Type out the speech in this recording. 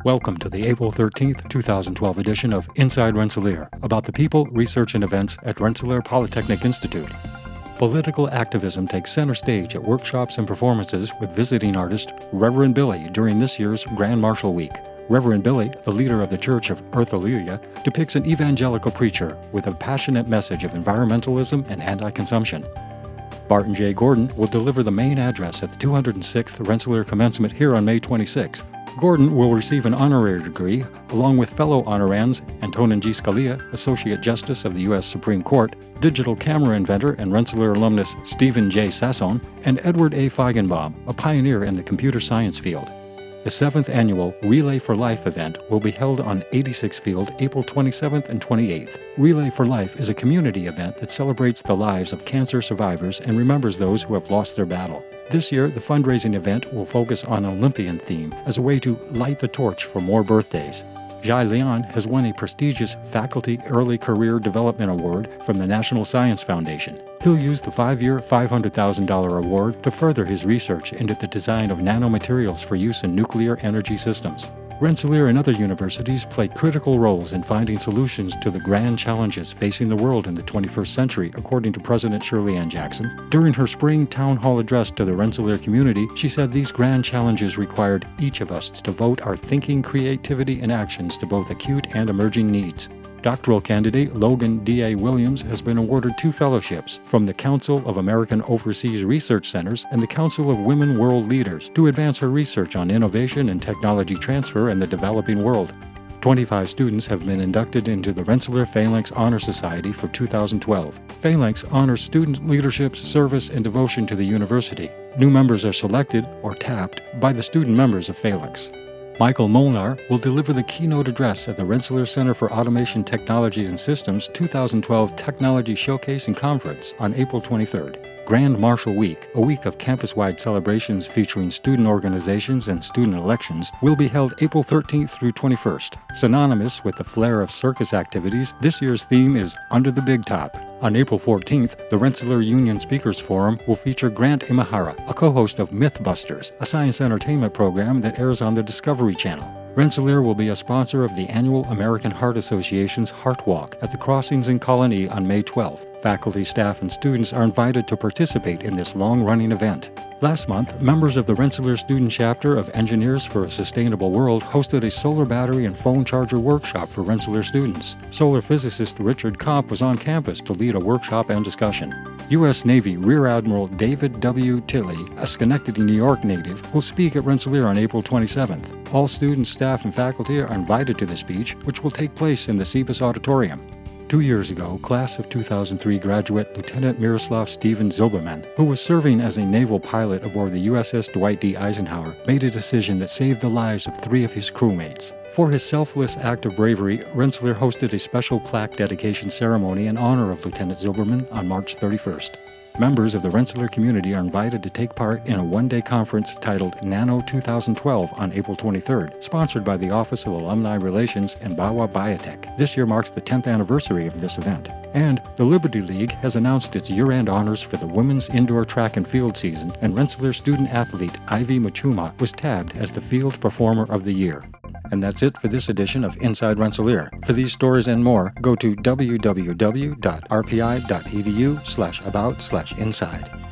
Welcome to the April 13th, 2012 edition of Inside Rensselaer, about the people, research, and events at Rensselaer Polytechnic Institute. Political activism takes center stage at workshops and performances with visiting artist Reverend Billy during this year's Grand Marshal Week. Reverend Billy, the leader of the Church of Earth Alleluia, depicts an evangelical preacher with a passionate message of environmentalism and anti-consumption. Barton J. Gordon will deliver the main address at the 206th Rensselaer Commencement here on May 26th. Gordon will receive an honorary degree, along with fellow honorands Antonin G. Scalia, Associate Justice of the U.S. Supreme Court, digital camera inventor and Rensselaer alumnus Stephen J. Sasson, and Edward A. Feigenbaum, a pioneer in the computer science field. The 7th annual Relay for Life event will be held on 86 Field April 27th and 28th. Relay for Life is a community event that celebrates the lives of cancer survivors and remembers those who have lost their battle. This year, the fundraising event will focus on an Olympian theme as a way to light the torch for more birthdays. Jai Leon has won a prestigious Faculty Early Career Development Award from the National Science Foundation. He'll use the 5-year, $500,000 award to further his research into the design of nanomaterials for use in nuclear energy systems. Rensselaer and other universities play critical roles in finding solutions to the grand challenges facing the world in the 21st century, according to President Shirley Ann Jackson. During her spring town hall address to the Rensselaer community, she said these grand challenges required each of us to devote our thinking, creativity, and actions to both acute and emerging needs. Doctoral candidate Logan D.A. Williams has been awarded 2 fellowships from the Council of American Overseas Research Centers and the Council of Women World Leaders to advance her research on innovation and technology transfer in the developing world. 25 students have been inducted into the Rensselaer Phalanx Honor Society for 2012. Phalanx honors student leadership, service, and devotion to the university. New members are selected, or tapped, by the student members of Phalanx. Michael Molnar will deliver the keynote address at the Rensselaer Center for Automation Technologies and Systems 2012 Technology Showcase and Conference on April 23rd. Grand Marshal Week, a week of campus-wide celebrations featuring student organizations and student elections, will be held April 13th through 21st. Synonymous with the flair of circus activities, this year's theme is Under the Big Top. On April 14th, the Rensselaer Union Speakers Forum will feature Grant Imahara, a co-host of Mythbusters, a science entertainment program that airs on the Discovery Channel. Rensselaer will be a sponsor of the annual American Heart Association's Heart Walk at the Crossings in Colony on May 12th. Faculty, staff, and students are invited to participate in this long-running event. Last month, members of the Rensselaer Student Chapter of Engineers for a Sustainable World hosted a solar battery and phone charger workshop for Rensselaer students. Solar physicist Richard Komp was on campus to lead a workshop and discussion. U.S. Navy Rear Admiral David W. Tilley, a Schenectady, New York native, will speak at Rensselaer on April 27th. All students, staff, and faculty are invited to the speech, which will take place in the CBUS Auditorium. 2 years ago, class of 2003 graduate Lieutenant Miroslav Steven Zilberman, who was serving as a naval pilot aboard the USS Dwight D. Eisenhower, made a decision that saved the lives of 3 of his crewmates. For his selfless act of bravery, Rensselaer hosted a special plaque dedication ceremony in honor of Lieutenant Zilberman on March 31st. Members of the Rensselaer community are invited to take part in a one-day conference titled Nano 2012 on April 23rd, sponsored by the Office of Alumni Relations and Bawa Biotech. This year marks the 10th anniversary of this event. And the Liberty League has announced its year-end honors for the women's indoor track and field season, and Rensselaer student-athlete Ivy Muchuma was tabbed as the Field Performer of the Year. And that's it for this edition of Inside Rensselaer. For these stories and more, go to www.rpi.edu/about/inside.